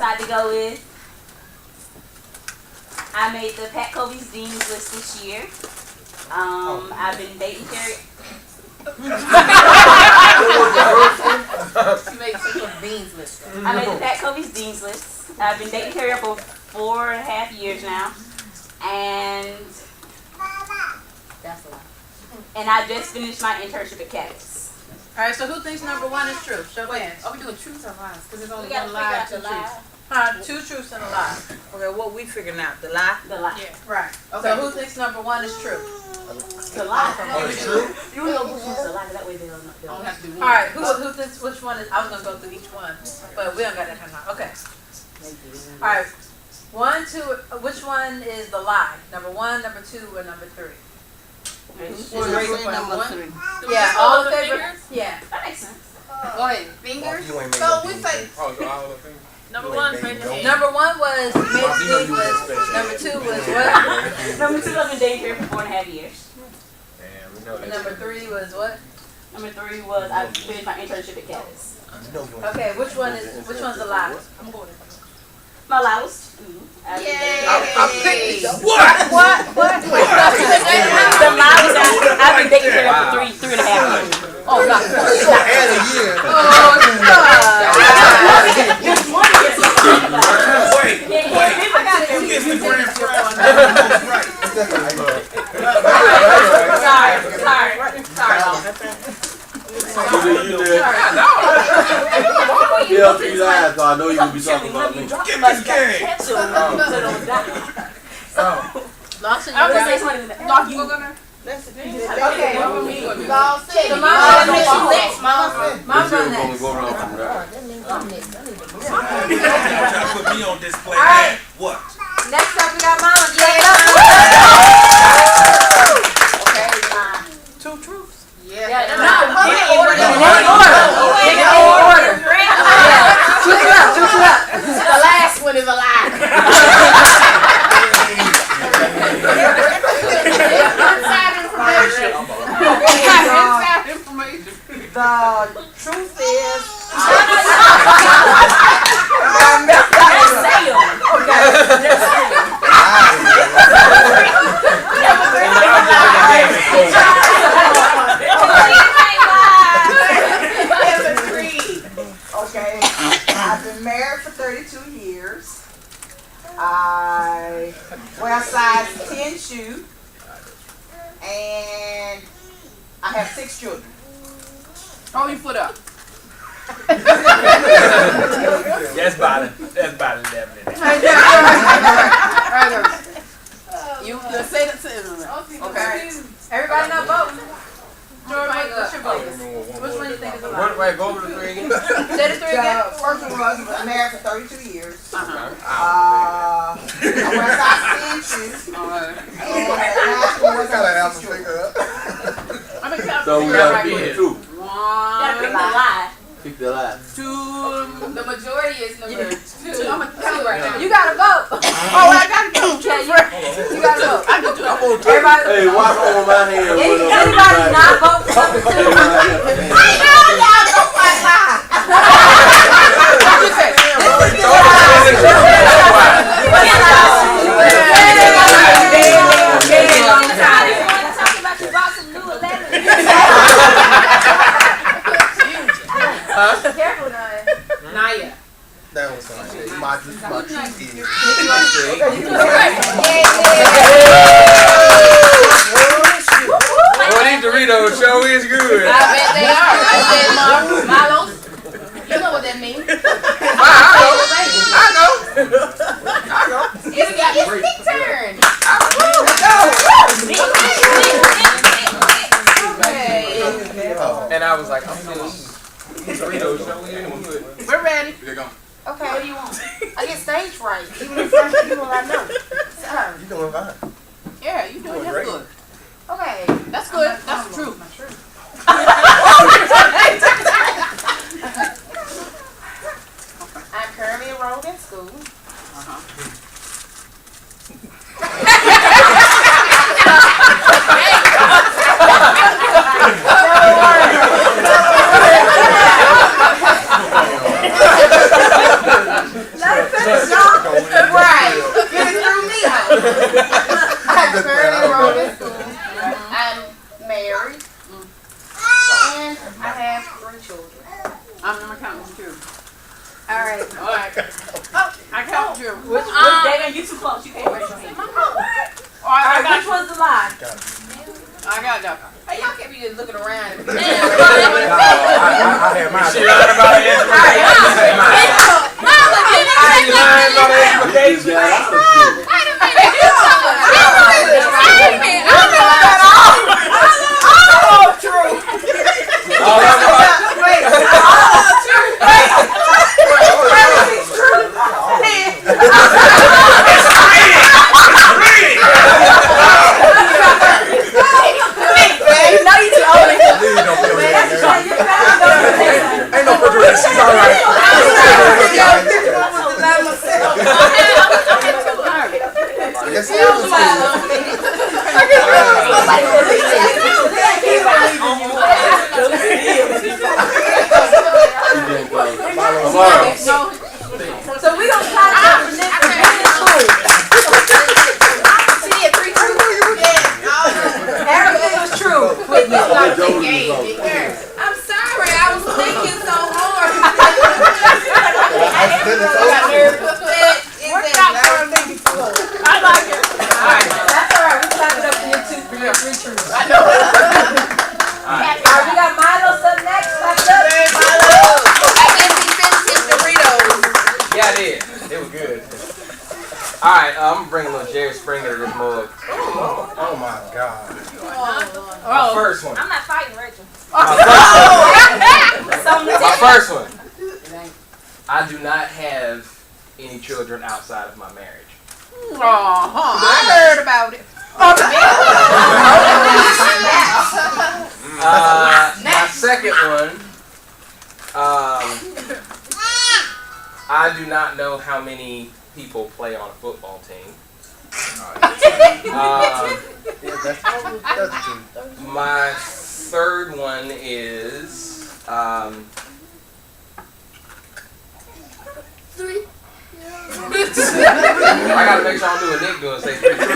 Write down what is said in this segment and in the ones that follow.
decided to go with. I made the pt2 Dean's list this year. I've been dating Terry. She made the Dean's list. I made the pt2 Dean's list. I've been dating Terry for 4.5 years now, and That's a lot. I just finished my internship at Caddis. All right, so who thinks number one is true? Show of hands. Are we doing truths or lies? Because there's only We gotta one figure lie, out two the truths. lie. Two truths and a lie. Okay, what we figuring out? The lie? The lie. Yeah, right. So who thinks number one is true? The lie. Oh, it's true? You know which one's the lie, that way they'll know. Only have to do one. All right, who thinks which one is? I was gonna go through each one, but we don't got that kind of time. Okay. All right. 1, 2. Which one is the lie? Number 1, number 2, or number 3? Number three. Yeah, all the favorites. Yeah. That makes sense. Go ahead. Fingers. You ain't made So no we beans, say man. Number You one, ain't made raise your no hand. beans. Number 1 was made You know you English. was special. Number 2 was what? Number 2, I've been dating Terry for 4.5 years. Damn, we know that. Number 3 was what? Number 3 was I finished my internship at Caddis. You know you ain't. Okay, which one's the lie? My lie was true. I've been dating Terry. I picked these up. What? What? The lie was I've been dating Terry for 3.5 years. Oh, God. So add a year. Oh, God. Just one year. Wait. Who gets the grand prize? Right. Sorry. Yeah, 3 lies, so I know you will be talking about me. Give this game. Lawson, I was gonna say something. Lawson, go there. Okay. Lawson. So Mom's on Only next. go around from there. Trying to put me on display. All right. What? Next up, we got Mom. Two truths. Yeah, Yeah. no, No, get it in order. order. Choose it up. The last one is a lie. Inside information. Inside information. The truth is, okay, I've been married for 32 years. I wear a size 10 shoe. And I have 6 children. Throw your foot up. That's about it. That's about 11 in there. You say that sentence. Okay. Everybody not voting. Jordan, what's your vote? Which one do you think is a lie? Wait, go over the 3 again. Say the 3 again. The first one was I'm married for 32 years. I wear a size 10 shoes. And the last one was I have 6 children. So we gotta pick the truth. Gotta pick the lie. Pick the lie. The majority is number 2. I'm gonna tell you right now. You gotta vote. Oh, I gotta go. Yeah, you gotta vote. I can do it. Everybody. Hey, watch over my hand. Anybody not vote for number 2? Careful, Naya. That was something. My truth is. Well, these Doritos show is good. I bet they are. I said Milo's. You know what that means. I know. It's Nick turn. And I was like, I'm still eating. Doritos show is good. We're ready. Okay. What do you want? I get stage fright. Even if some people I know. Sorry. You doing fine. Yeah, you doing that's good. Okay. That's good. That's the truth. I'm currently enrolled in school. Right. Get it through me. I'm currently enrolled in school. I'm married. And I have 3 children. I'm number counting too. All right. I count you. Which David, you too close. You can't raise your hand. Alright, which one's the lie? I got that. Hey, y'all can't be just looking around. I had mine. She lying about the expectations. She lying about the expectations. Ain't no refrigerator. She's all right. So we don't try to everything was true. I'm sorry, I was thinking so hard. I like it. Alright, that's alright. We clap it up for your 3 truths. I know. Alright, we got Milo up next. Clap it up. Yeah, I did. It was good. Alright, I'm bringing a little Jerry Springer to this mug. Oh my God. My first one. I'm not fighting Rachel. My first one. I do not have any children outside of my marriage. I heard about it. My second one. I do not know how many people play on a football team. That's true. My third one is I gotta make sure I don't do what Nick doing and say 3 truths.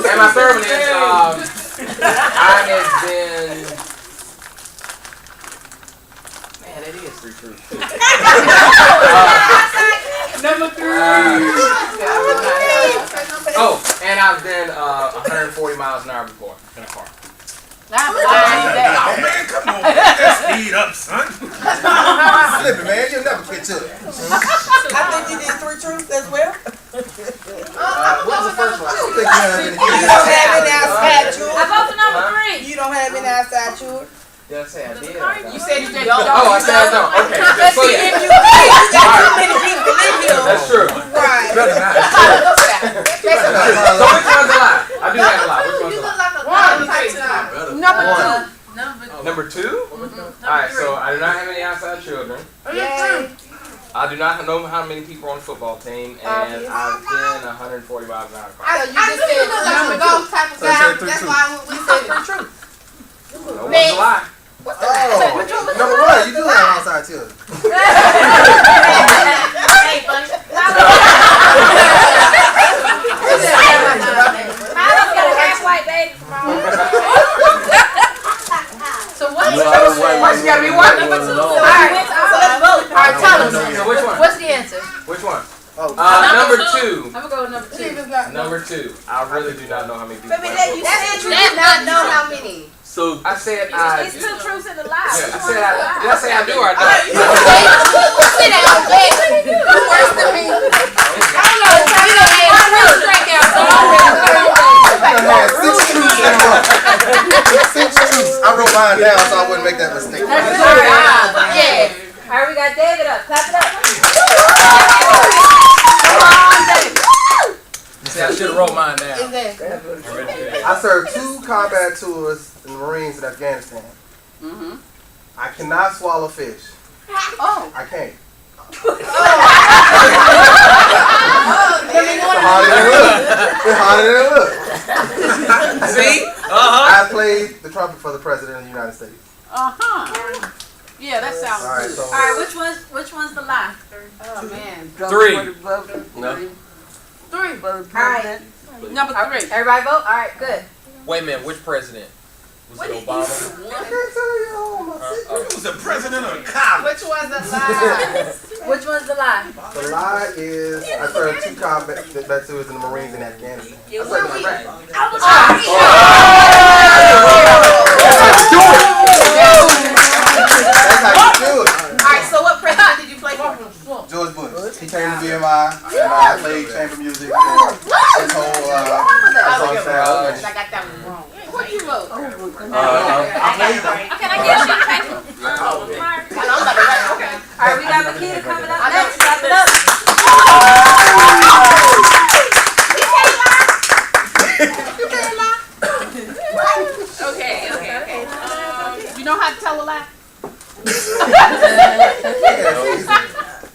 And my third one is I have been. Man, it is 3 truths. Number 3. Oh, and I've been 140 miles an hour before in a car. Oh man, come on. Just speed up, son. Slipping, man. You'll never catch up. I think you did 3 truths as well. What was the first one? I don't think you have any You don't kids. have any outside I children. vote for number 3. You don't have any outside children. Did I say I did? You said you don't. Oh, I said I don't. Okay. Let's So, see yeah. if you got too many people to live here. That's true. Right. Better not. So which one's a lie? I do have a lie. Which one's a lie? Number 2? Alright, so I do not have any outside children. Yay. I do not know how many people on the football team, and I've been 140 miles an hour. You just said number 2 type of guy. That's why we said 3 truths. No one's a lie. Oh, number 1, you do have outside children. Hey, funny. Milo's got a half-white baby. So what's You are the white What's gotta be one? Number 2. Alright, so let's vote. Alright, tell us. So which one? What's the answer? Which one? Oh, Number 2. I'm gonna go with number 2. Number 2. I really do not know how many people. Baby, play you football. said you did not know how many. so I said I. It's 2 truths and a lie. Yeah, I said I. Did I say I do or I don't? Sit down, baby. You worse than me. I don't know. You done had 3 straight down. So I had 6 truths in a row. 6 truths. I wrote mine down so I wouldn't make that mistake. yeah. Alright, we got David up. Clap it up. See, I should have wrote mine down. I served 2 combat tours in the Marines in Afghanistan. I cannot swallow fish. Oh. I can't. It's harder than it looks. See? I played the trumpet for the president of the United States. Yeah, that sounds All right, good. so All right, which one's the lie? Oh man. 3. No. 3. All right. Number 3. Everybody vote? All right, good. Wait a minute, which president? Was it Obama? I can't tell you all my secrets. It was the president of college. Which one's the lie? Which one's the lie? The lie is I served 2 combat tours in the Marines in Afghanistan. I served in Iraq. That's how you do it. Alright, so what president did you play for? George Bush. He came to BMI, and I played chamber music for his whole song style. I got that one wrong. What you wrote? I played them. Can I get you a paper? Okay. All right, we got Makita coming up next. Wrap it up. Okay. You know how to tell a lie?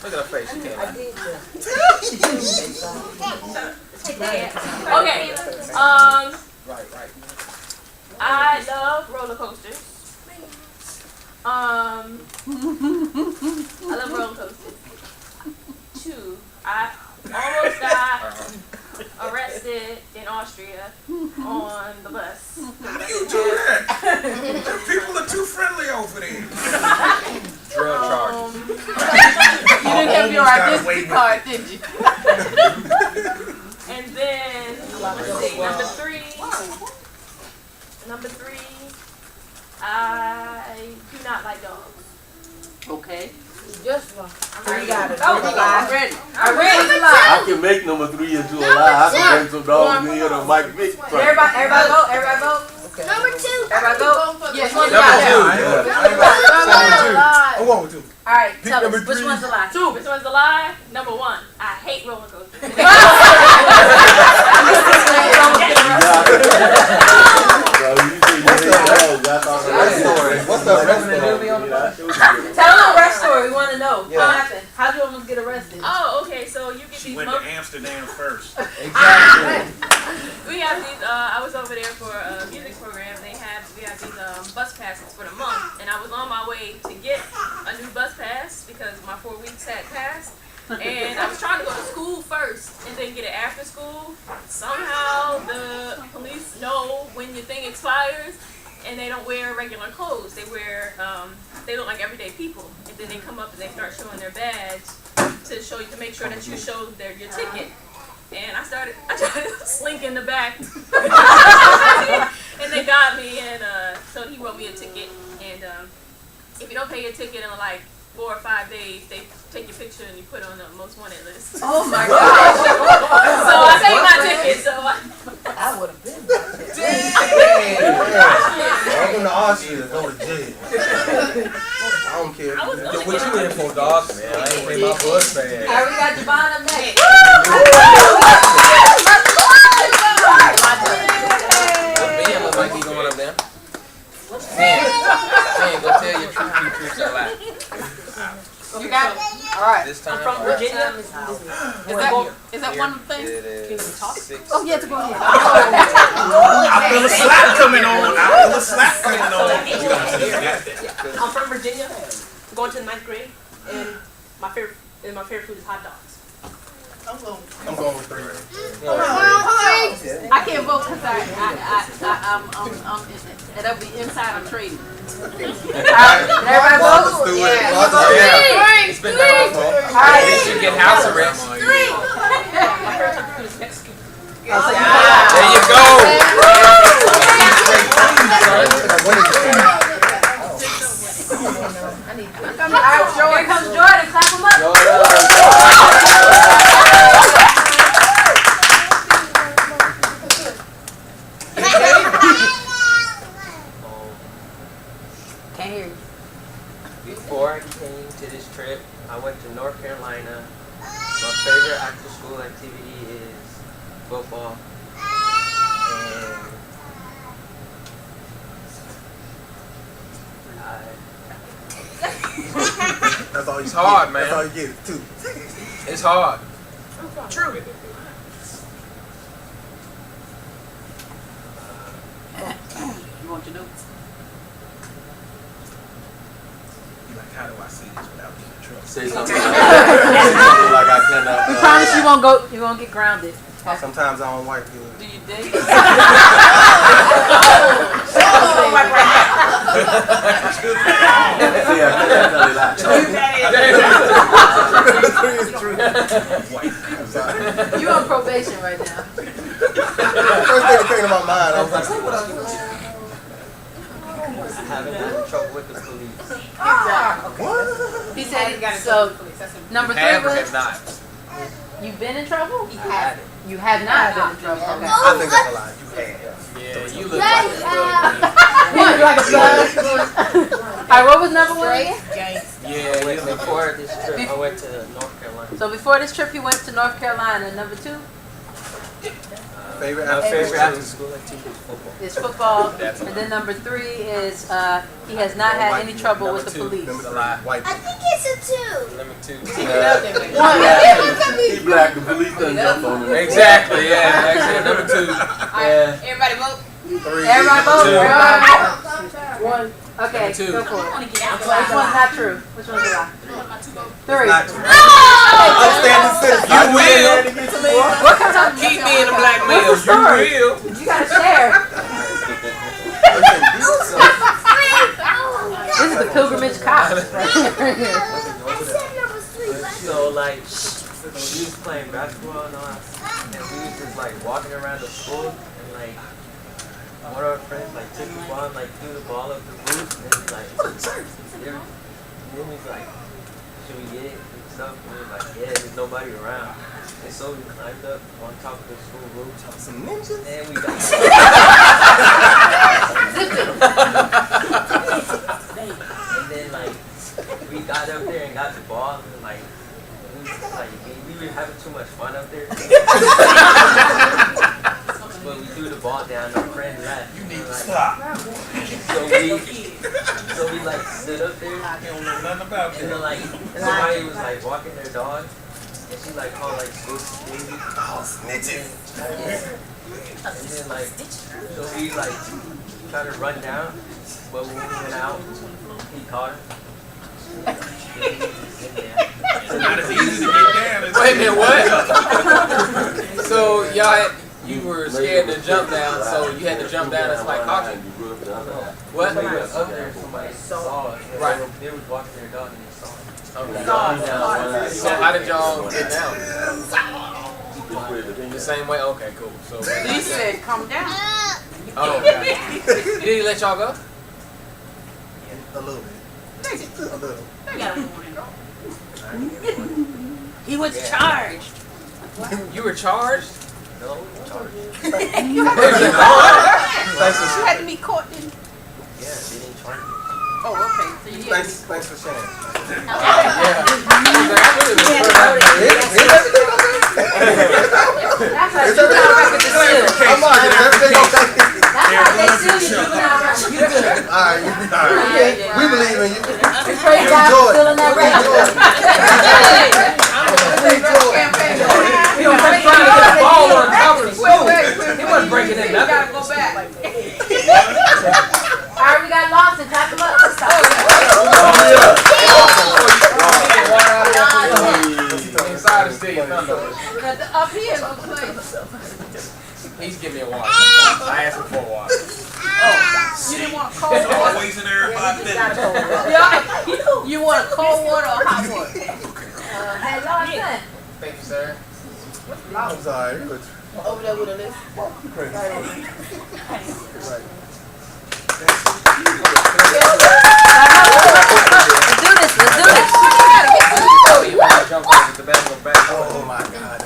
Look at her face. She can't lie. Okay. Right. I love roller coasters. I love roller coasters. 2, I almost got arrested in Austria on the bus. How do you do that? The people are too friendly over there. Drug charges. You didn't have your Almost got away identity with card, it. did you? And then, let's see, number three, I do not like dogs. Okay. Just one. You got it. Oh, I'm ready. I'm ready to lie. I can make number 3 into a lie. I can bring some dogs in here to Mike Vick. Everybody vote. Everybody vote. Number 2. Everybody vote. Yes, Which one's the Number lie? 2. I'm going with 2. All right, tell us. number Which 3. one's the lie? 2, which one's the lie? Number 1, I hate roller coasters. What's the rest story? Tell them a rest story. We want to know. Yeah. What happened? How'd you almost get arrested? Oh, okay, so you get She these went to Amsterdam first. we have these, I was over there for a music program. We have these bus passes for the month, and I was on my way to get a new bus pass because my 4 weeks had passed. And I was trying to go to school first and then get it after school. Somehow the police know when your thing expires and they don't wear regular clothes. They wear, they look like everyday people. And then they come up and they start showing their badge to make sure that you show your ticket. And I tried to slink in the back. And they got me, and so he wrote me a ticket. And if you don't pay your ticket in like 4 or 5 days, they take your picture and you put on the most wanted list. Oh my gosh. So I paid my ticket. So I would have been. Welcome to Austria. Go to jail. I don't care. I was Yo, gonna what get you in for, dog? Man, I ain't pay my bus fare. All right, we got Javon up next. Ben look like he going up there. Ben, go tell your truth so loud. You got it? All right. This time. from Virginia. Is that one of the things? It is 6. Oh, yeah, to go ahead. I feel a slap coming on. I'm from Virginia, going to the 9th grade, and my favorite food is hot dogs. I'm going with 3. I can't vote because that'll be insider trading. Everybody vote? Yeah. It's been done before. All right. They should get house arrest. My favorite type of food is Mexican. There you go. All right, here comes Jordan. Clap him up. Can't hear you. Before I came to this trip, I went to North Carolina. My favorite after school activity is football. That's all you It's hard, get. man. That's all you get. 2. It's hard. True. You want your notes? You're like, how do I say this without being in trouble? Say something. Say something like I cannot. We promise you won't go. You won't get grounded. Sometimes I don't wipe good. Do you date? See, I cannot tell you that. You on probation right now. First thing that came to my mind, I was like, what I do? I haven't been in trouble with the police. What? He said he got so. Number 3 Have or was have not? you've been in trouble. I haven't. You have not been in trouble. Okay. I think that's a lie. You have. Yeah, you look like a thug. What? Like a thug? All right. What was number 1? Yeah, you look Before this trip, I went to North Carolina. So before this trip, he went to North Carolina. Number 2 Favorite My after favorite school? after school activity is football. is football, That's a and then number 3 is he has not had any trouble with the police. Number 3, white I think it's a 2. Number 2. He black, the police done jump on him. exactly, yeah. Actually, number 2. Yeah. Everybody vote. 3. Everybody vote. Two. Everybody vote. Okay, Number 2. go for it. Which one's not true? Which one's a lie? 3. Not true. Outstanding citizen. You will. What comes up? Keep being a black male. What's the story? You will. You gotta share. This is the pilgrimage cop. So like, we was playing basketball and all, and we was just like walking around the school, and like one of our friends like took the ball and like threw the ball up the roof, and like, then we was like, should we get it and stuff? And we was like, yeah, there's nobody around. And so we climbed up on top of the school roof. Some ninjas? And we got and then like we got up there and got the ball and like we were having too much fun up there. But we threw the ball down, our friend left. You need to like, stop. So we like stood up there You don't know nothing about and that. then like somebody was like walking their dog and she like called like school security. Oh, snitches. And then like so we like tried to run down, but when we went out, he caught her. It's not as easy to get down as Wait a minute, what? So y'all had, you were scared to jump down, so you had to jump down as like caution. What? Somebody was up there, somebody saw us. Right. They was walking their dog and they saw us. Okay. So how did y'all get down? The same way? Okay, cool. So He said, "Come down." oh, okay. Did he let y'all go? A little bit. A little. He was charged. You were charged? No, charged. You had to be caught, didn't you? Yeah, they didn't charge me. Oh, okay. So you Thanks for sharing. Yeah. That's like juvenile record to seal. Come on, is everything okay? That's how they seal your juvenile record. You good. All right. We believe in you. We praise God for sealing that record. He was trying to get a ball on top of the school. He wasn't breaking in nothing. gotta go back. All right, we got Lawson. Clap him up. Inside the stadium. Up here, no place. He's giving me a water. I asked him for a water. You didn't want cold It's water. always in everybody's business. Yeah. You want cold water or hot water? Hey, Lawson. Thank you, sir. I'm sorry. You look Over there with a list. crazy. Right. Let's do this. Let's do this. Oh, you want to jump over the bed and go back? Oh my God.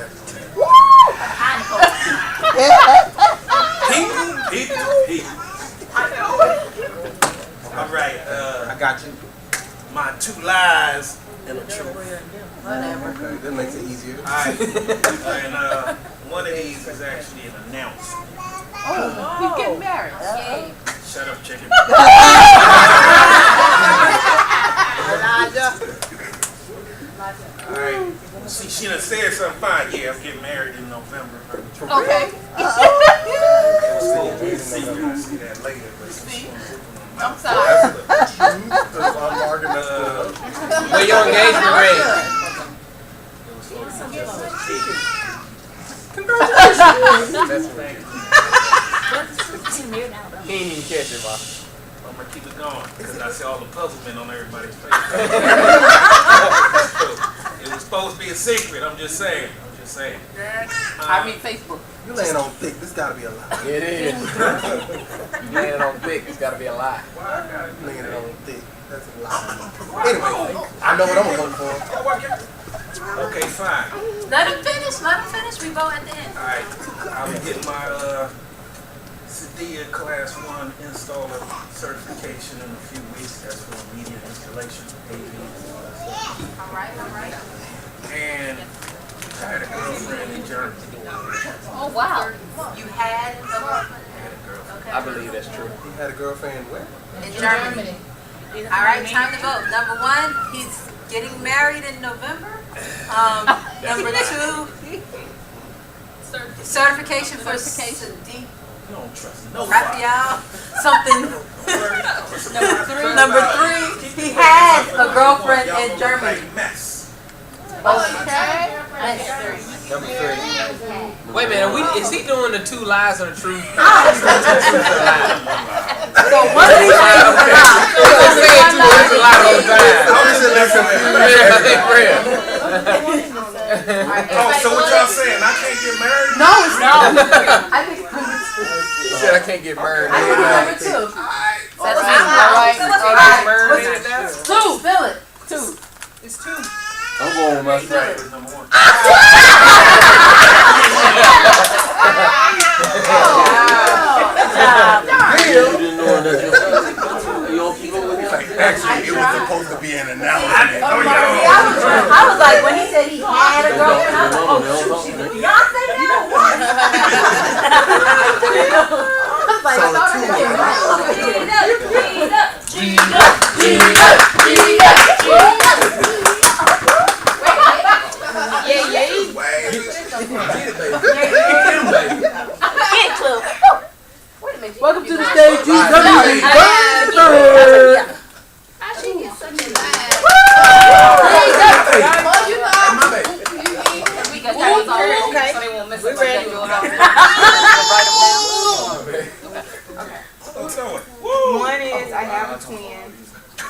All right, I got you. my 2 lies and a truth. Okay, that makes it easier. All right, and one of these is actually an announcement. Oh, he's getting married. Shut up, chicken. All right, She done said something fine. Yeah, I'm getting married in November. Okay. See that later, but I'm sorry. I'm marking Where your engagement ring? He ain't even catch it, Ma. I'm gonna keep it going because I see all the puzzlement on everybody's face. It was supposed to be a secret. I'm just saying. I read Facebook. You laying on thick. This gotta be a lie. It is. You laying on thick, it's gotta be a lie. You laying on thick. That's a lie. Anyway, I know what I'm gonna vote for. Okay, fine. Let him finish. We vote at the end. Alright, I'll be getting my Sadia Class 1 installer certification in a few weeks. That's for immediate installation, AVs and all that stuff. All right. And I had a girlfriend in Germany. Oh wow. You had a girlfriend? I had a girlfriend. I believe that's true. He had a girlfriend where? In Germany. All right, time to vote. Number 1, he's getting married in November. Number 2, certification for Sadiq. You don't trust nobody. Raphael, something. Number 3, he had a girlfriend in Germany. Mess. Okay. Number 3. Wait a minute, is he doing the 2 lies or the truth? So one of these things is a lie. I'm saying 2 is a lie all the time. Oh, so what y'all saying? I can't get married? No, it's not. I think He said I can't get married. number 2. That's Two. Fill it. 2. It's 2. I'm going with my straight. Number 1. Actually, it was supposed to be an announcement. I was like, when he said he had a girlfriend, I was like, oh shoot, she's with Beyonce now? What? I was like, I thought I Welcome to the stage, GW. I should get such a laugh. We got those already, so they won't miss it. We're ready. What's going? One is I have a twin.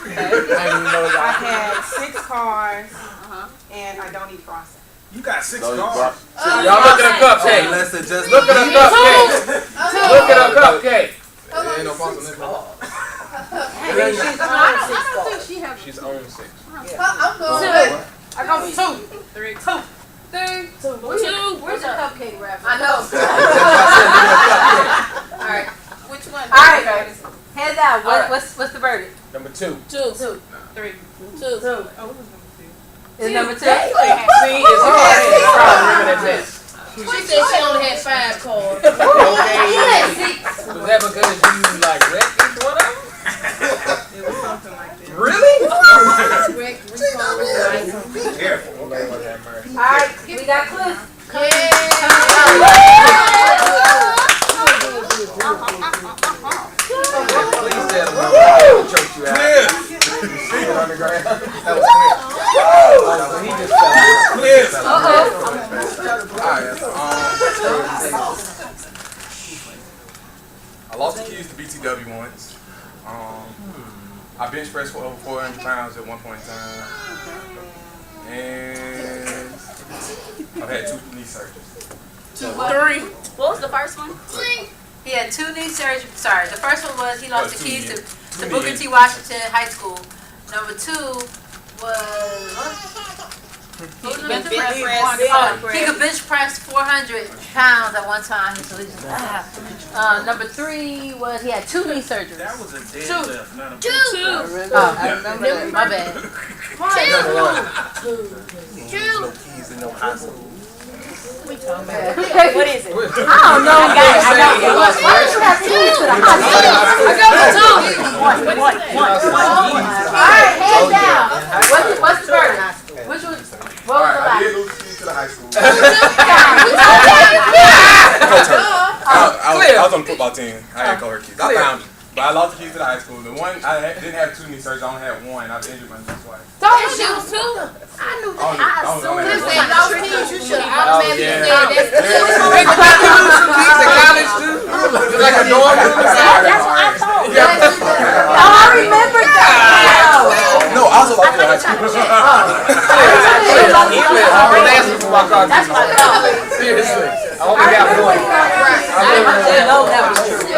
I had 6 cars, and I don't eat frosting. You got 6 cars. Y'all look at a cupcake. Let's just Look at a cupcake. Look at a cupcake. There ain't no false in this one. She's on 6. I'm going. I go 2. 3. 2. Where's the cupcake wrapper? I know. All right. Which one? All right, heads out. What's the verdict? Number 2. 2. 3. 2. Is number 2? See, it's hard. It's probably that mess. She said she only had 5 cards. Okay. Was that because you like wrecked each one of them? It was something like that. Really? Be careful. Alright, we got Cliff. Please tell them I'll choke you out. On the ground. That was quick. He just fell out. I lost the keys to BTW once. I bench pressed for over 400 pounds at one point in time. And I've had 2 knee surgeries. 3. What was the first one? He had 2 knee surgeries. Sorry, the first one was he lost the keys to Booker T. Washington High School. Number 2 was he could bench press 400 pounds at one time. So he just, number 3 was he had 2 knee surgeries. That was a deadlift, not a 2. I remember that. My bad. No keys in no high school. What is it? I don't know. I got it. Why did you have keys to the hospital? All right, hands down. What's the verdict? Which one? What was the I did lie? lose the keys to the high school. I was on the football team. I had co-hurt keys. I found it. But I lost the keys to the high school. The one, didn't have too many surgeries. I only had one. I've injured my knee twice. Those shoes too. I knew that. I assumed you said those keys. You should have automatically said that's Think about you lose some keys in college too? It's like a dorm room. That's what I thought. Oh, I remember that. No, I also lost the high school. That's what I thought. Seriously. I only got one. I didn't know that was true.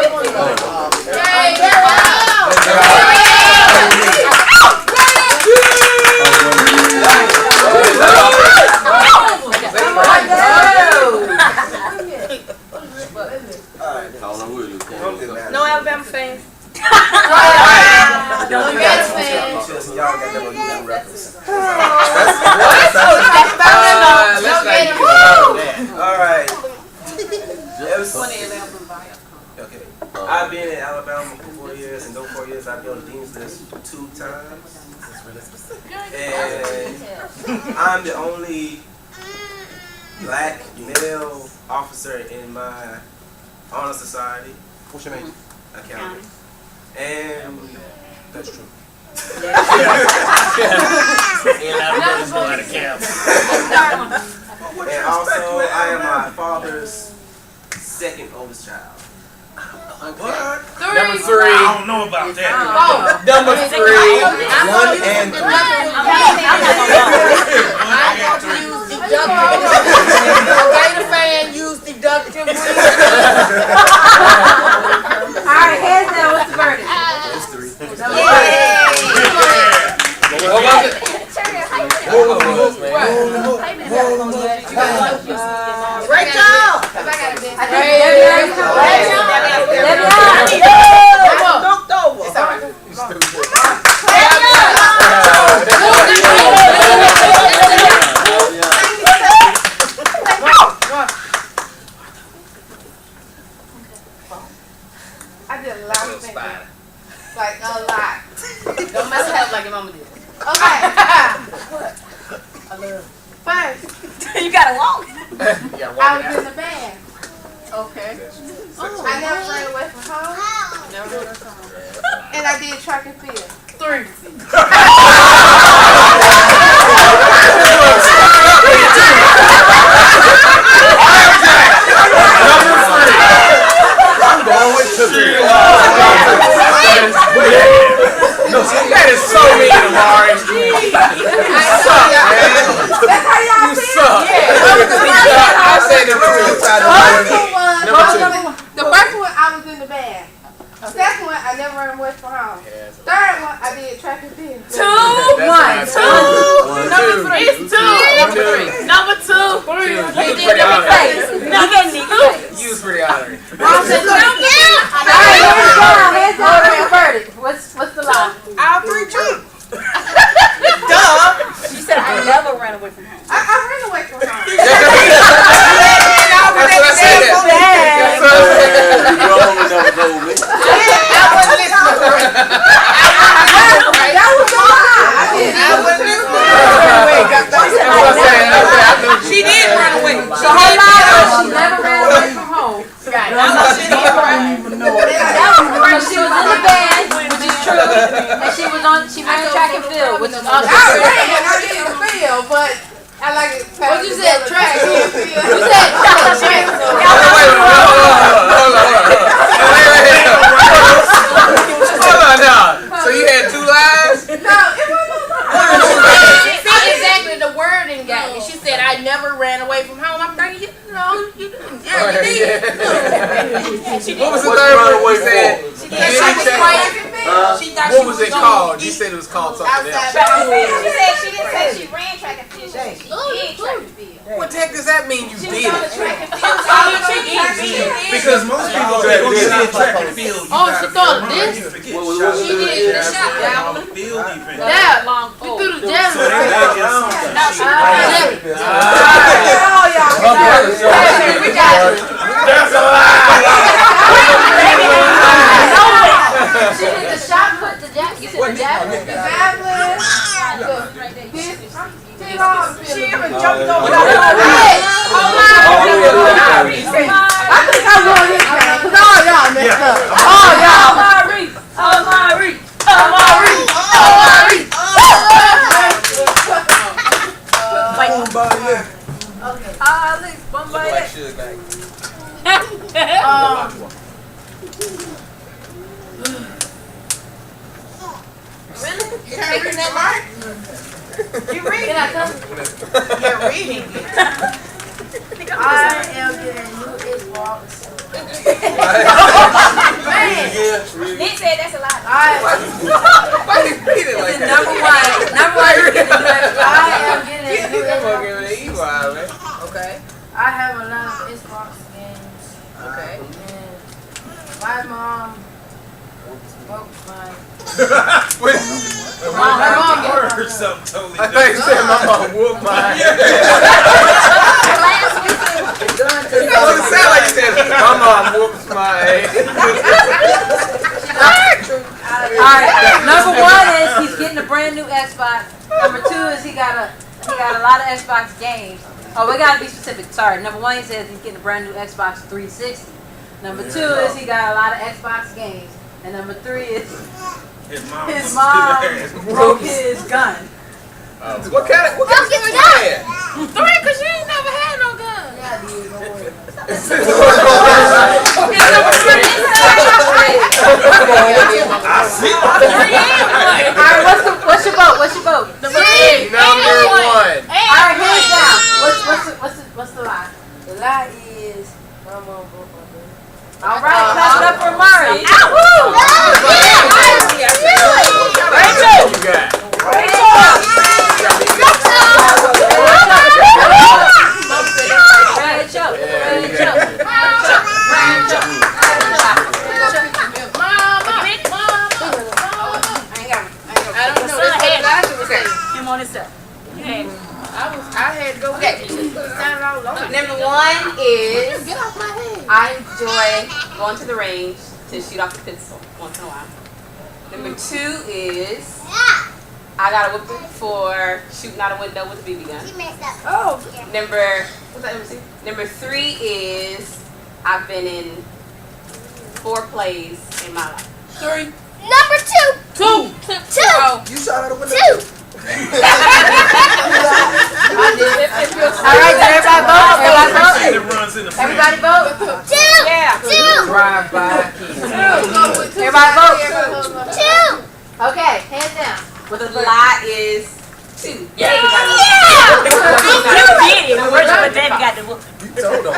No Alabama fans. No Jets fans. Y'all got that on reference. Alright. Okay. I've been in Alabama for 4 years, and those 4 years I've been on the Dean's List 2 times. And I'm the only black male officer in my honor society. What's your name? Accountant. And That's true. And also, I am my father's second oldest child. What? Number 3. I don't know about that. Number 3. One and three. I want to use deductive. Gator fan use deductive. Alright, hands down, what's the verdict? It's three. What was it? What was it, man? Great job. Knocked over. You stupid. I did a lot of things. Like a lot. Don't mess it up like your mama did. Okay. First, You gotta walk. Yeah, I was in the band. Okay. I never ran away from home. And I did track and field. 3. I'm going with two. That is so mean, Amari. You suck, man. That's how y'all You feel? suck. I said the truth. The first one, I was in the band. Second one, I never ran away from home. Third one, I did track and field. 2, 1, 2. Number 3. It's 2. Number 2. You was pretty honored. You was pretty honored. Hands down, what's the verdict? What's the lie? All 3 true. She said I never ran away from home. I ran away from home. That's what I said. That's what I said. You always never told me. That was a lie. She did run away. So her lie was she never ran away from home. Right. She was in the band, which is true, and she ran track and field, which is also I true. ran, I didn't feel, but I like it. What you said, track? You You said track. Hold on now. So you had 2 lies? No, it wasn't. See exactly the wording got me. She said I never ran away from home. I'm thinking, you did. What was the third one you said? What was it called? You said it was called something else. She didn't say she ran track and field. She did track and field. What the heck does that mean you did it? Because most people that go to track and field, you Oh, she gotta thought run. this? You forget She did the shot. field defense. Yeah, you threw the So javelin. they make it sound like she We got it. That's a lie. She did the shot put the javelin. You said the javelin. Javelin. She You reading? You're reading it. I am getting new Xbox. Nick said that's a lot. Why you reading like that? Number one, you're getting a new Xbox. I am getting a new Xbox. Okay. I have a lot of Xbox games. Okay. And my mom broke my. My mom heard something totally I thought you said my mom whooped mine. It doesn't sound like you said my mom whoops mine. Alright, number one is he's getting a brand new Xbox. Number two is he got a lot of Xbox games. Oh, we gotta be specific. Sorry. Number one, he says he's getting a brand new Xbox 360. Number two is he got a lot of Xbox games. And number three is his mom broke his gun. What kind of gun? 3, cause you ain't never had no gun. Yeah, I did. Don't worry. Alright, what's your vote? What's your vote? Number one. Alright, hands down. What's the lie? The lie is my mom broke my gun. Alright, clap it up for Mari. Number one is I enjoy going to the range to shoot off the pistol once in a while. Number two is I got a whooping for shooting out a window with a BB gun. Oh. Number three is I've been in 4 plays in my life. 3. Number 2. 2. You shot out a window. 2. Alright, did everybody vote? Everybody vote? 2. Yeah. 2. Everybody vote? 2. Okay, hands down. The lie is 2. Yeah. You did it. But Daddy got the whoop. You told him. I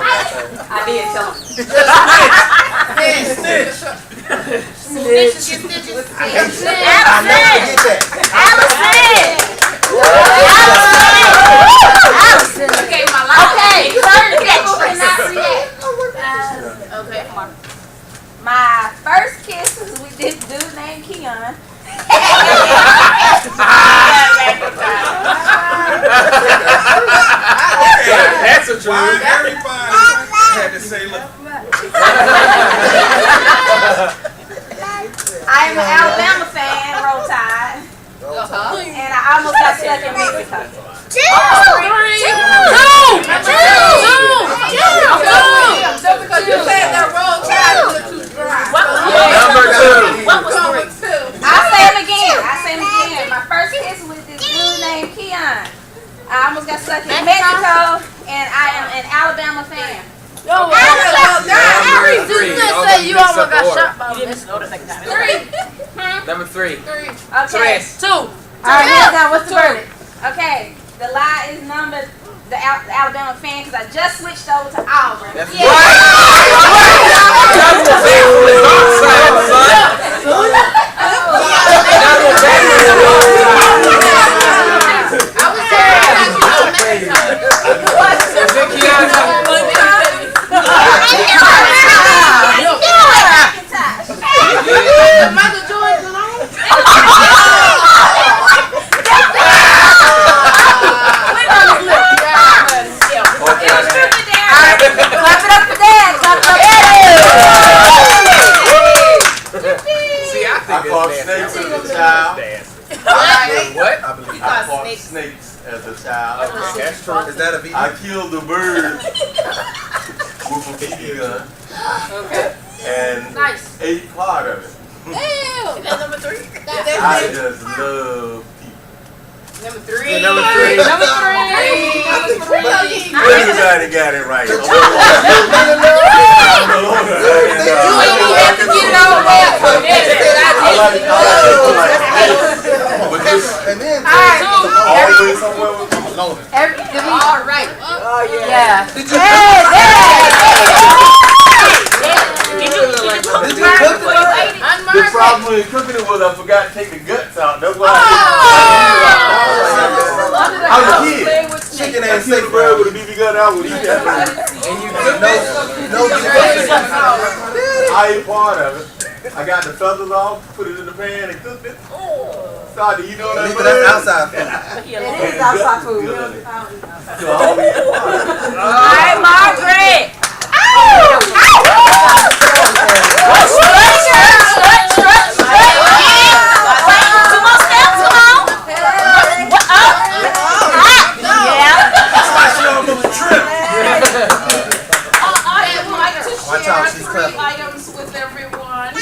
did tell him. Okay, my lie. Okay, Okay, come on. My first kiss was with this dude named Keon. That's a truth. Everybody had to say, look. I am an Alabama fan, Roll Tide. And I almost got stuck in Mexico. 2. 2. Just because you said that Roll Tide was too dry. Number 2. What was 3? I'll say him again. My first kiss was this dude named Keon. I almost got stuck in Mexico, and I am an Alabama fan. Yo, say you almost got shot by You didn't know the second time. 3. Number 3. Okay. 2. Alright, hands down. What's the verdict? Okay. The lie is the Alabama fan because I just switched over to Auburn. That's Michael Jordan alone? Clap it up for Dad. Clap it up for Dad. See, I think I fought snakes as a child. What? I believe. I fought snakes as a child. Okay, that's true. Is that a video? I killed the bird with a BB gun. Okay. And Nice. a part of it. Ew. Is that number 3? I just love people. Number 3. Number 3. Number 3. Everybody got it right. You ain't even have to get it all back. Always somewhere with I'm alone. All right. Oh yeah. Did you cook the The problem with cooking it was I forgot to take the guts out. That's why I was a kid. chicken And ain't take safe, bread bro? with a BB gun, I would eat that. And you cooked it? No, I ate part of it. I got the feathers off, put it in the pan and cooked it. Started eating on that bread. that's outside food. It is outside food. Alright, Margaret. Items with everyone.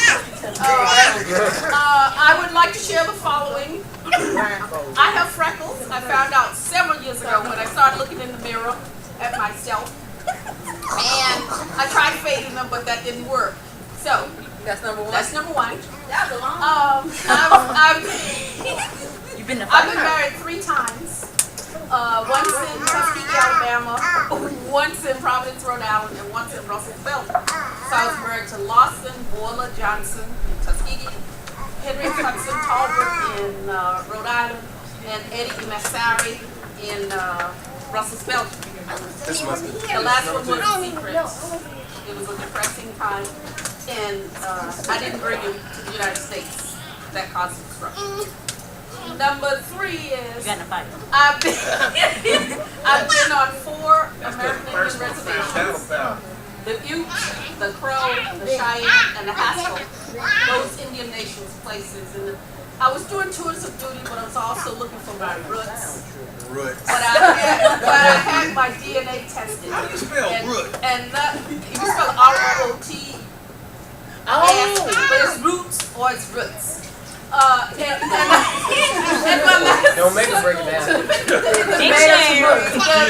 I would like to share the following. I have freckles. I found out several years ago when I started looking in the mirror at myself. And I tried fading them, but that didn't work. So, That's number 1. that's number 1. That was long. You've been I've been married 3 times. Once in Tuskegee, Alabama, once in Providence, Rhode Island, and once in Russell, Belgium. So I was married to Lawson Boiler Johnson in Tuskegee, Henry Hudson Talbert in Rhode Island, and Eddie Massari in Russell, Belgium. The last one was a secret. It was a depressing time, and I didn't bring him to the United States. That caused disruption. Number 3 is I've been on 4 American Indian reservations. The Utes, the Crow, the Cheyenne, and the Haskell. Those Indian nations places. And I was doing tours of duty, but I was also looking for my roots. But I had my DNA tested. How do you spell root? And you spell R-O-O-T. But it's roots or it's roots. And my last Don't make me break it down. the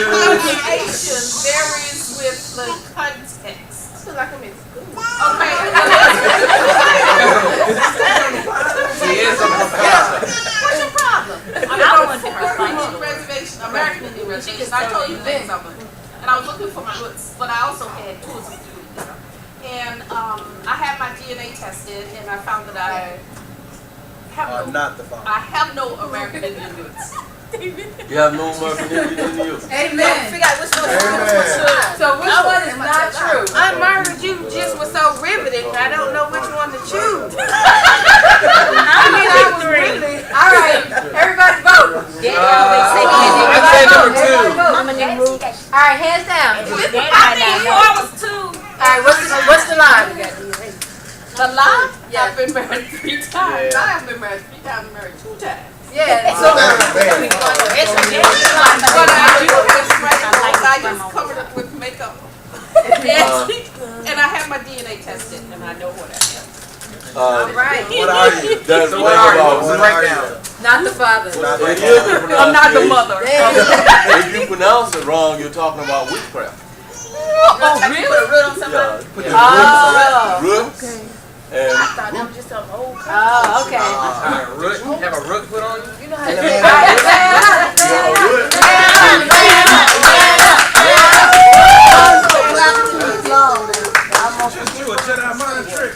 pronunciation varies with the context. I feel like I'm in school. Okay. She is a professor. What's your problem? I'm on 4 Indian reservation, American Indian reservation. I told you things of it. And I was looking for my roots, but I also had tours of duty. And I had my DNA tested, and I found that I have no American Indian roots. You have no American Indian in you. Amen. Figure out which one is true. So which one is not true? I admired you just was so riveting. I don't know which one to choose. I was really. All right, everybody vote. Daddy always say I said number 2. Mama didn't move. All right, hands down. I was 2. All right, what's the line? The lie? Yeah. I've been married 3 times. I have been married 3 times, married 2 times. Yeah. So But I just covered it with makeup. And I have my DNA tested, and I know what I have. all right. What are you? That's So what are you? What's the What are breakdown? Not the father. It is a I'm not the pronunciation. mother. If you pronounce it wrong, you're talking about witchcraft. Oh, really? Put a root on somebody? Yeah, you put the roots and I thought that was just some old Oh, okay. Have a root put on you? You know how to say you know, root. Just do a Jedi mind trick.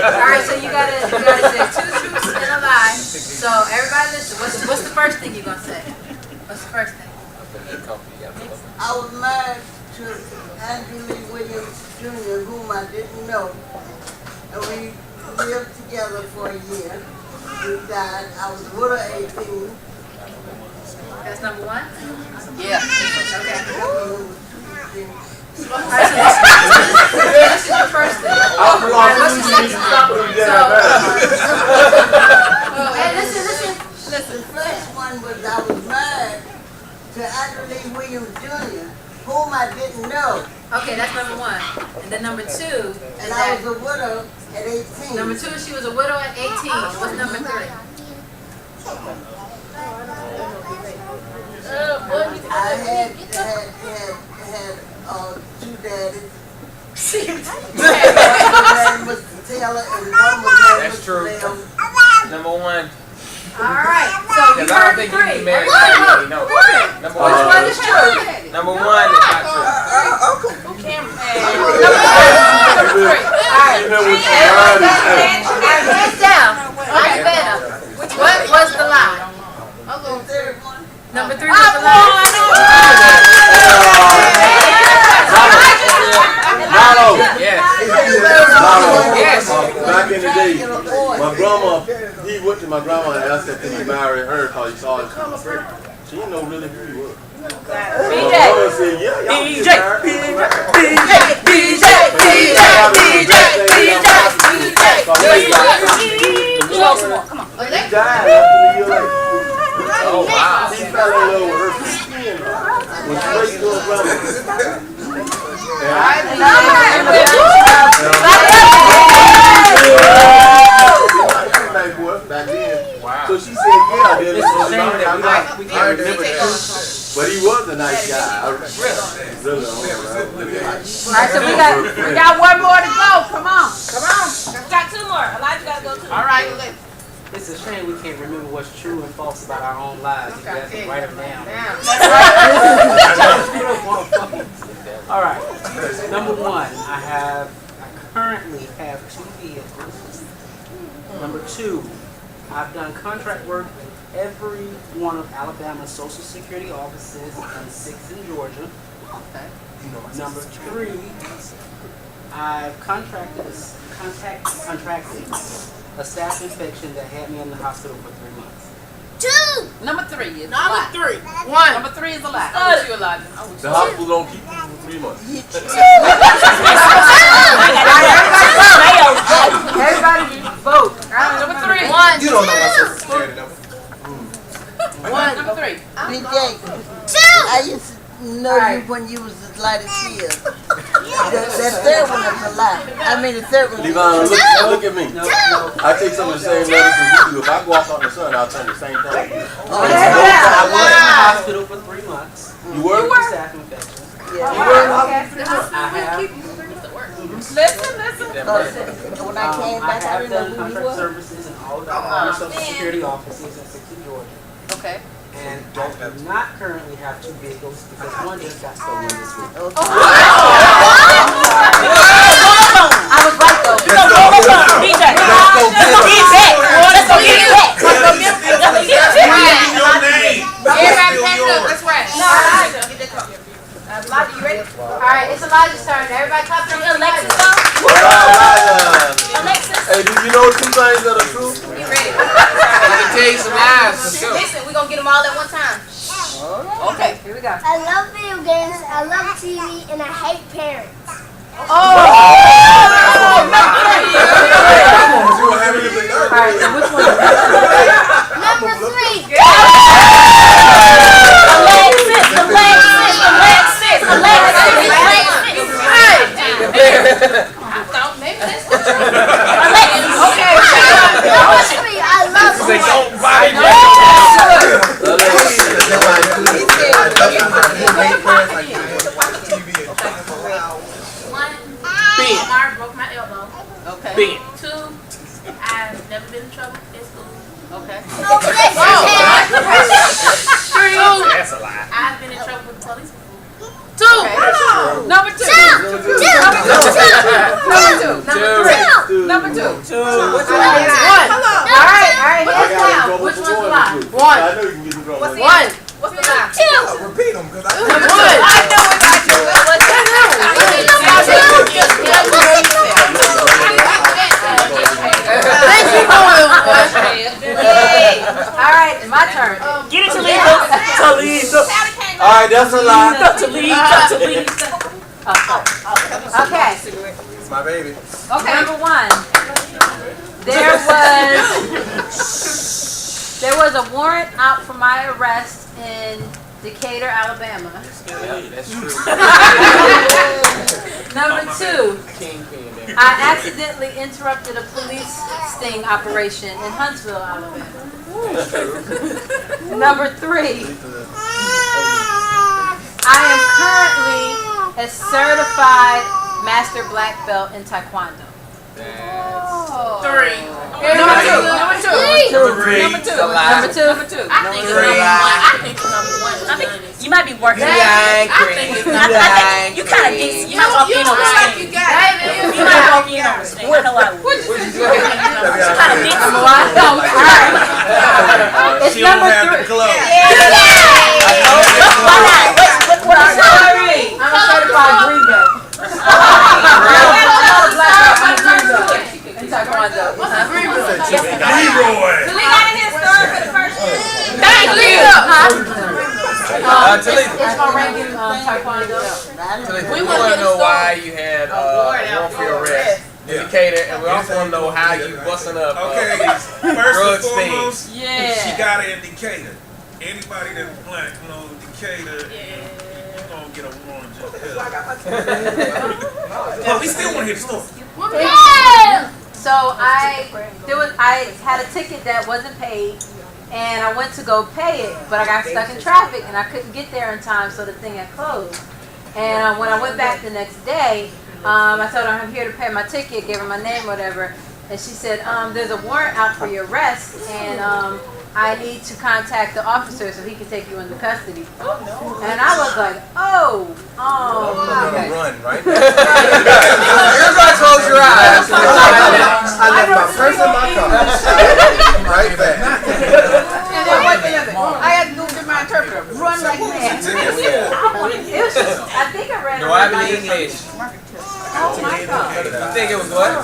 All right, so you gotta say 2 truths and a lie. So everybody listen. What's the first thing you're gonna say? What's the first thing? I was married to Andrew Lee Williams Jr., whom I didn't know. And we lived together for a year. We died. I was with her 18. That's number 1? Yeah. Okay. All right, so this is the first thing. All right, what's the second thing? Hey, listen. The first one was I was married to Andrew Lee Williams Jr., whom I didn't know. Okay, that's number 1. And then number 2 is And I that was a widow at 18. number 2 is she was a widow at 18. What's number 3? I had 2 daddies. One was Taylor and one was That's true. Number 1. Alright, so you Because I don't heard think the you 3. can marry anybody. No. Number 1 Which one is true? Number 1 is not true. Number 3. Alright. Hands down. Right better. What was the lie? Number 3 was the lie. Lotto. Yes. Yes. Back in the day, my grandma, he went to my grandma and asked if he could marry her because he saw her. She didn't know really who he was. My grandma said, yeah, y'all can get Come on. He died after a year later. Oh, wow. He fell in love with her skin. Was straight to her grandma. Back then. Wow. So she said, yeah, then It's a shame that we can't remember that. but he was a nice guy. Alright, so we got one more to go. Come on. Got 2 more. Elijah got to go too. Alright, It's a shame we can't remember what's true and false about our own lives. You have to write them down. Alright. Number 1, I currently have 2 vehicles. Number 2, I've done contract work with every one of Alabama's Social Security offices and 6 in Georgia. Okay. Number 3, I've contracted a staph infection that had me in the hospital for 3 months. 2. Number 3 is a lie. Number 3. 1. Number 3 is a lie. I wish you, Elijah. The hospital don't keep people for 3 months. Everybody vote. Number 3. 1. You don't know my social security number. 1. Number 3. BJ, I used to know you when you was as light as she is. That third one is a lie. I mean, the third one. Levon, look at me. I take some of the same medicine you do. If I go off on the sun, I'll tell you the same thing. I was in the hospital for 3 months. You were? Staph infection. Yeah. Listen. When I came back, I have done remember who you contract were. services in all of the Social Security offices in 6 in Georgia. Okay. And I do not currently have 2 vehicles because one just got stolen this week. I was right though. Elijah, you ready? Alright, it's Elijah's turn. Everybody clap for Alexis. Hey, do you know 2 things that are true? You ready? I can tell you some lies for sure. Listen, we're gonna get them all at one time. Okay, here we go. I love video games, I love TV, and I hate parents. Alright, so which one? Number 3. Omar broke my elbow. Okay. Big. 2, I've never been in trouble in school. Okay. 3, That's a lie. I've been in trouble with the police before. 2. Number 2. Number 2. Which one? 1. Alright, hands down. Which one's the lie? 1. I know you can get in trouble. What's the lie? What's the lie? Repeat them, because I Number 1. Alright, my turn. Get it, Talisa. Alright, that's a lie. Okay. It's my baby. Okay. Number 1. There was a warrant out for my arrest in Decatur, Alabama. Yeah, that's true. Number 2, Kingpin there. I accidentally interrupted a police sting operation in Huntsville, Alabama. Number 3, I am currently a certified master black belt in Taekwondo. That's 3. Number 2. Number 2. Number 2. Number 2. Number 2. I think it's number 1. I think it's number 1. I think you might be working. I think it's number 1. You kind of decent. You might walk in on the stand. You might walk in on the stand. I know I would. It's number 3. I'm a certified green belt. In Taekwondo. Thank you. It's my ranking Taekwondo. We want to know why you had warfare arrest in Decatur, and we also want to know how you busting up Okay, first drug and foremost, Yeah. she got it in Decatur. Anybody that's black knows Decatur, you're gonna get a warrant just because. But we still want to hear the story. So I had a ticket that wasn't paid, and I went to go pay it, but I got stuck in traffic and I couldn't get there in time, so the thing had closed. And when I went back the next day, I told her I'm here to pay my ticket, gave her my name, whatever, and she said, there's a warrant out for your arrest, and I need to contact the officer so he can take you into custody. And I was like, okay. Run, right? Everybody close your eyes. I left my purse in my car. Right back. And then wait a minute. I had to go get my interpreter. Run like mad. It was just, I think I ran No, I believe English. Oh my God. You think it was what? I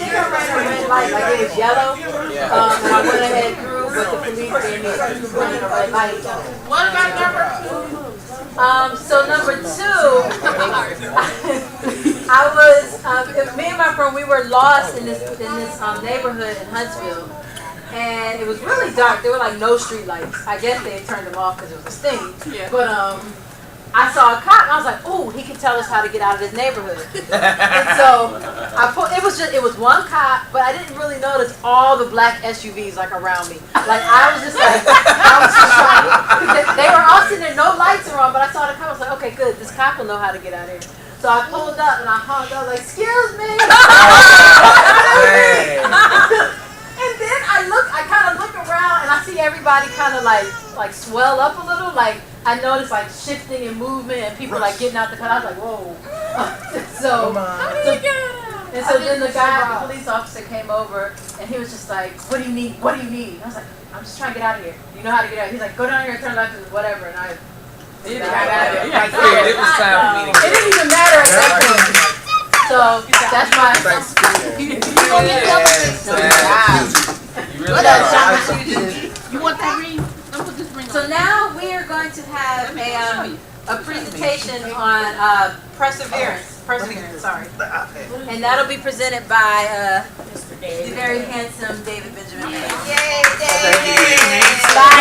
think I ran a red light, like it was yellow, and I went ahead through, but the police gave me running a red light. What about number 2? So number 2, I was, me and my friend, we were lost in this neighborhood in Huntsville, and it was really dark. There were like no street lights. I guess they had turned them off because it was a sting. Yeah. But I saw a cop and I was like, "Ooh, he can tell us how to get out of this neighborhood." And so it was one cop, but I didn't really notice all the black SUVs like around me. Like I was just trying. They were all sitting there, no lights are on, but I saw the cop. I was like, "Okay, good. This cop will know how to get out of here." So I pulled up and I honked. I was like, "Excuse me." And then I kind of look around and I see everybody kind of like swell up a little. Like I noticed like shifting and movement and people like getting out the car. I was like, whoa. So then the police officer came over and he was just like, what do you need? What do you need? I was like, I'm just trying to get out of here. You know how to get out? He's like, go down here and turn left and whatever. And I got out of here. It was time for me to It didn't even matter at that point. So that's my. You want that ring? Don't put this ring on. So now we are going to have a presentation on perseverance. Sorry. And that'll be presented by the very handsome David Benjamin. Yay, David!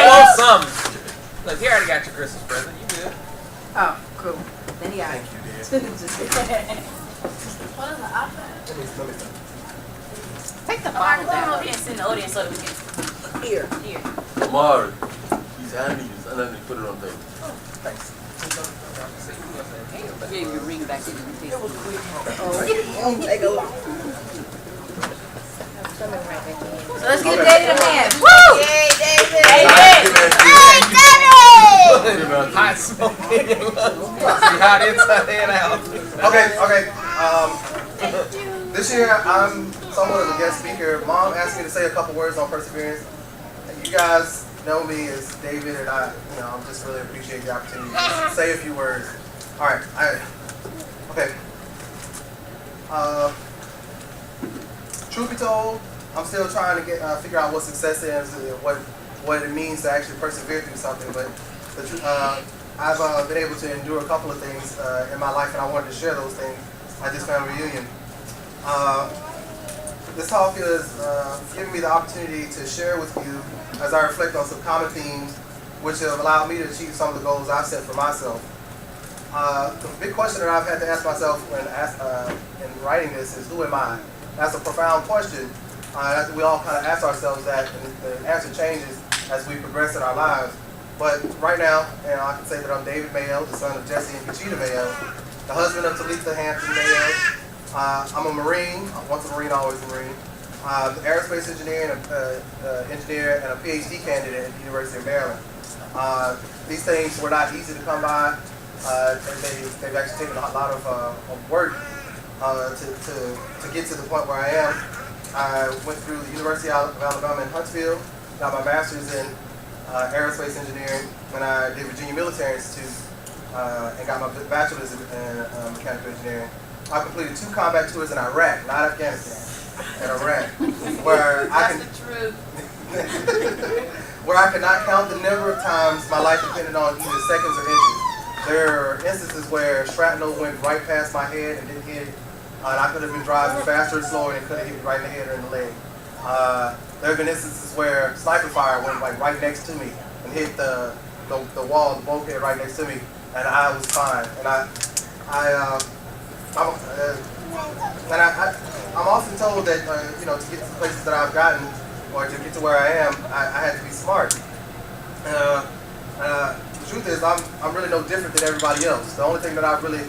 Awesome. Look, he already got your Christmas present. You good? Oh, cool. Then he got it. What is the iPad? Take the phone down. It's in the audience so that we can hear. Amari, he's handy. And then they put it on there. Thanks. Give your ring back in the It won't take a long. So let's get David a hand. Woo! Yay, David! Hot smoking. See hot inside and out. Okay. This year I'm somewhat of a guest speaker. Mom asked me to say a couple words on perseverance. You guys know me as David, and I just really appreciate the opportunity to say a few words. All right. Okay. Truth be told, I'm still trying to figure out what success is, and what it means to actually persevere through something. But I've been able to endure a couple of things in my life, and I wanted to share those things at this family reunion. This talk is giving me the opportunity to share with you as I reflect on some common themes which have allowed me to achieve some of the goals I've set for myself. The big question that I've had to ask myself in writing this is, who am I? That's a profound question. We all kind of ask ourselves that, and the answer changes as we progress in our lives. But right now, I can say that I'm David Mayo, the son of Jesse and Conchita Mayo, the husband of Talitha Hampton Mayo. I'm a Marine, once a Marine, always a Marine. I'm an aerospace engineer and a PhD candidate at the University of Maryland. These things were not easy to come by. They've actually taken a lot of work to get to the point where I am. I went through the University of Alabama in Huntsville, got my master's in aerospace engineering, and I did Virginia Military Institute and got my bachelor's in mechanical engineering. I completed 2 combat tours in Iraq, not Afghanistan, in Iraq, where where I could not count the number of times my life depended on either seconds or inches. There are instances where shrapnel went right past my head and didn't hit, and I could have been driving faster or slower and it could have hit me right in the head or in the leg. There have been instances where sniper fire went like right next to me and hit the wall, the bulkhead right next to me, and I was fine. And I'm often told that to get to the places that I've gotten or to get to where I am, I had to be smart. The truth is, I'm really no different than everybody else. The only thing that I've really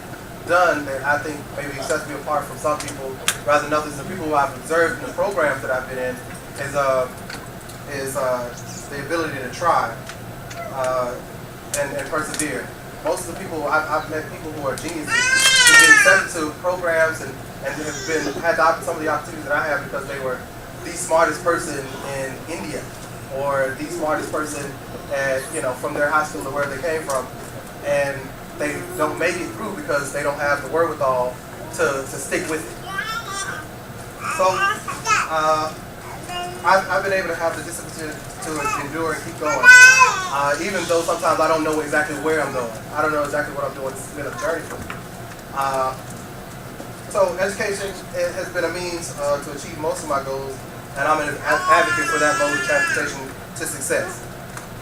done that I think maybe sets me apart from some people rather than others, the people who I've observed in the programs that I've been in, is the ability to try and persevere. Most of the people I've met, people who are geniuses, who get accepted to programs and have had some of the opportunities that I have because they were the smartest person in India or the smartest person from their high school or where they came from, and they don't make it through because they don't have the wherewithal to stick with it. So I've been able to have the discipline to endure and keep going, even though sometimes I don't know exactly where I'm going. I don't know exactly what I'm doing. It's been a journey for me. So education has been a means to achieve most of my goals, and I'm an advocate for that mode of transportation to success.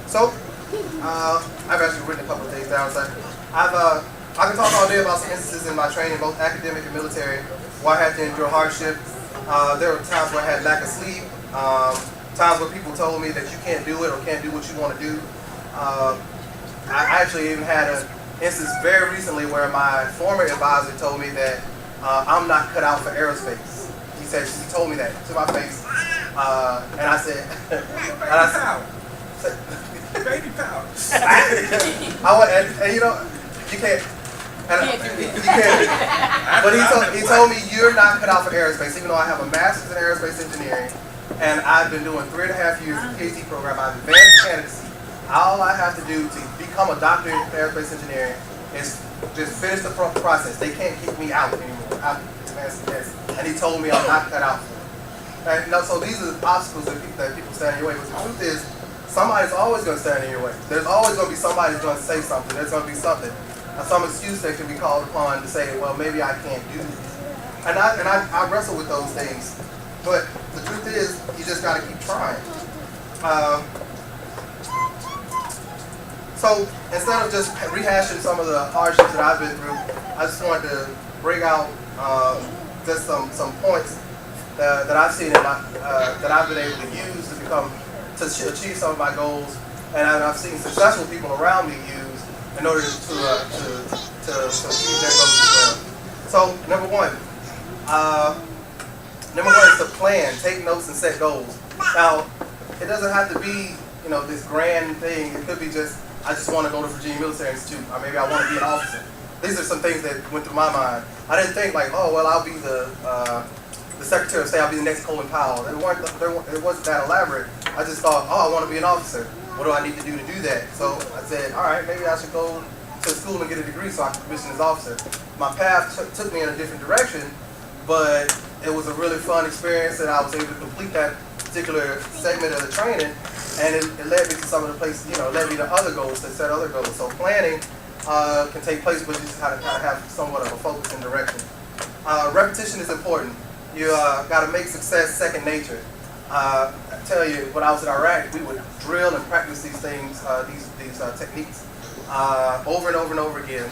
So I've actually written a couple of things down. So I can talk all day about some instances in my training, both academic and military, where I had to endure hardship. There were times where I had lack of sleep, times where people told me that you can't do it or can't do what you want to do. I actually even had an instance very recently where my former advisor told me that I'm not cut out for aerospace. He told me that to my face, and I said, baby power. You can't. You can't. But he told me you're not cut out for aerospace, even though I have a master's in aerospace engineering, and I've been doing 3.5 years of PhD program. I've advanced candidacy. All I have to do to become a doctor in aerospace engineering is just finish the process. They can't kick me out anymore. I've advanced this, and he told me I'm not cut out for it. And so these are the obstacles that people stand in your way. But the truth is, somebody's always going to stand in your way. There's always going to be somebody who's going to say something. There's going to be something. Some excuse that can be called upon to say, well, maybe I can't do this. And I wrestle with those things. But the truth is, you just got to keep trying. So instead of just rehashing some of the hardships that I've been through, I just wanted to bring out just some points that I've seen that I've been able to use to achieve some of my goals, and I've seen successful people around me use in order to achieve their goals as well. So number one is to plan, take notes, and set goals. Now, it doesn't have to be this grand thing. It could be just I just want to go to Virginia Military Institute, or maybe I want to be an officer. These are some things that went through my mind. I didn't think like, oh well, I'll be the Secretary of State, I'll be the next Colin Powell. It wasn't that elaborate. I just thought, oh, I want to be an officer. What do I need to do that? So I said, all right, maybe I should go to school and get a degree so I can commission as officer. My path took me in a different direction, but it was a really fun experience, and I was able to complete that particular segment of the training, and it led me to some of the places, led me to other goals, to set other goals. So planning can take place, but you just kind of have somewhat of a focus and direction. Repetition is important. You got to make success second nature. I tell you, when I was in Iraq, we would drill and practice these things, these techniques over and over and over again.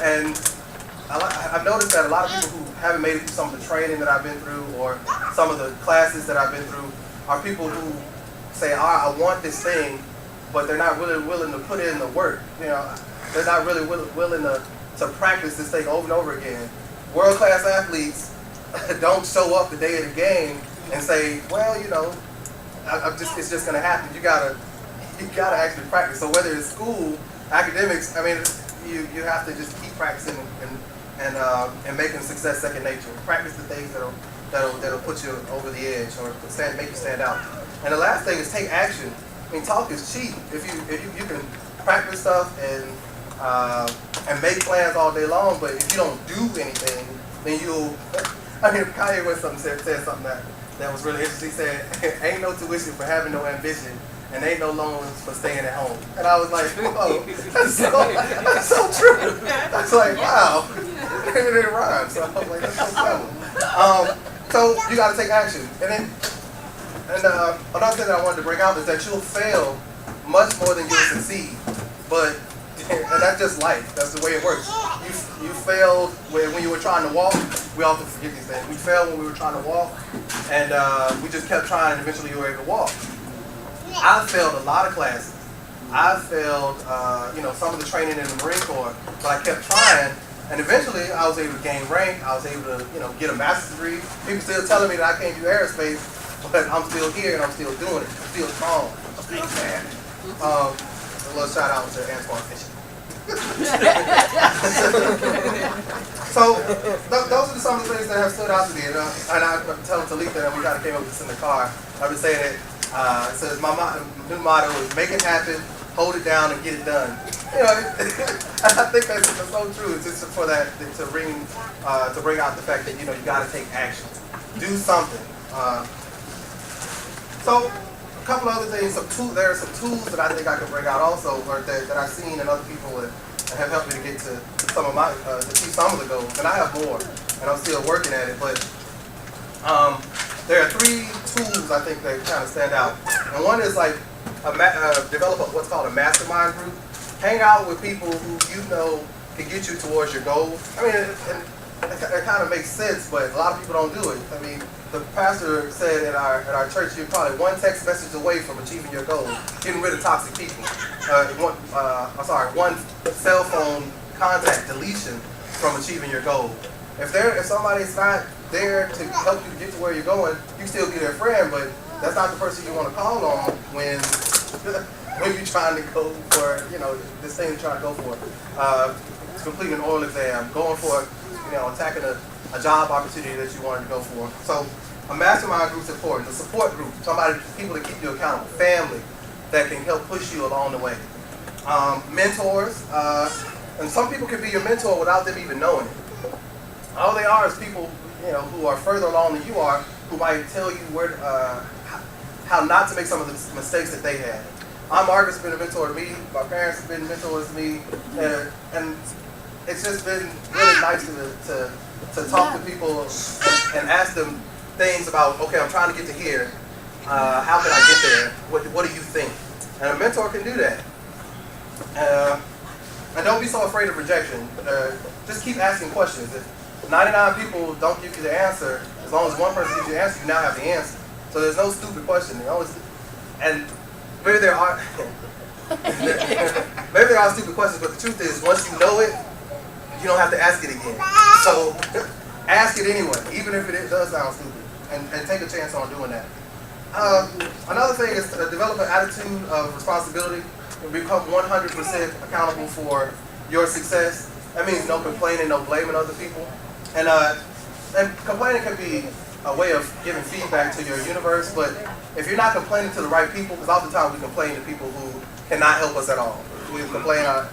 And I've noticed that a lot of people who haven't made it through some of the training that I've been through or some of the classes that I've been through are people who say, I want this thing, but they're not really willing to put in the work. You know, they're not really willing to practice this thing over and over again. World-class athletes don't show up the day of the game and say, well, you know, it's just going to happen. You gotta actually practice. So whether it's school, academics, I mean, you have to just keep practicing and making success second nature. Practice the things that'll put you over the edge or make you stand out. And the last thing is take action. I mean, talk is cheap. If you can practice stuff and make plans all day long, but if you don't do anything, then you'll. I mean, Kanye West said something that was really interesting. He said, "Ain't no tuition for having no ambition, and ain't no loans for staying at home." And I was like, "Whoa, that's so true." That's like, wow, it rhymes. So I was like, that's so clever. So you got to take action, and another thing that I wanted to bring out is that you'll fail much more than you'll succeed. But and that's just life. That's the way it works. You failed when you were trying to walk. We often forget these things. We failed when we were trying to walk, and we just kept trying, and eventually you were able to walk. I failed a lot of classes. I failed, some of the training in the Marine Corps, but I kept trying, and eventually I was able to gain rank. I was able to, get a master's degree. People still telling me that I can't do aerospace, but I'm still here and I'm still doing it. I'm still strong. I'm still bad. A little shout out to Antoine Fisher. So those are some of the things that have stood out to me, and I tell Talitha that we kind of came up with this in the car. I've been saying it. It says my new motto is make it happen, hold it down, and get it done. I think that's so true. It's just for that to bring out the fact that you got to take action, do something. So a couple other things. There are some tools that I think I can bring out also, or that I've seen in other people that have helped me to get to some of to see some of the goals. And I have more, and I'm still working at it. But there are 3 tools I think that kind of stand out. And one is like develop what's called a mastermind group. Hang out with people who can get you towards your goal. I mean, it kind of makes sense, but a lot of people don't do it. I mean, the pastor said at our church, you're probably one text message away from achieving your goal, getting rid of toxic people. One cell phone contact deletion from achieving your goal. If somebody's not there to help you get to where you're going, you still be their friend, but that's not the person you want to call on when you're trying to go for, this thing you're trying to go for. Completing an oil exam, going for, attacking a job opportunity that you wanted to go for. So a mastermind group is important. A support group, people to keep you accountable. Family that can help push you along the way. Mentors, and some people can be your mentor without them even knowing it. All they are is people, who are further along than you are, who might tell you how not to make some of the mistakes that they had. Margaret's been a mentor to me. My parents have been mentors to me, and it's just been really nice to talk to people and ask them things about, okay, I'm trying to get to here. How can I get there? What do you think? And a mentor can do that. And don't be so afraid of rejection. Just keep asking questions. If 99 people don't give you the answer, as long as one person gives you the answer, you now have the answer. So there's no stupid question. And maybe there are stupid questions, but the truth is, once you know it, you don't have to ask it again. So ask it anyway, even if it does sound stupid, and take a chance on doing that. Another thing is to develop an attitude of responsibility and become 100% accountable for your success. That means no complaining, no blaming other people. And complaining can be a way of giving feedback to your universe, but if you're not complaining to the right people, because oftentimes we complain to people who cannot help us at all. We complain to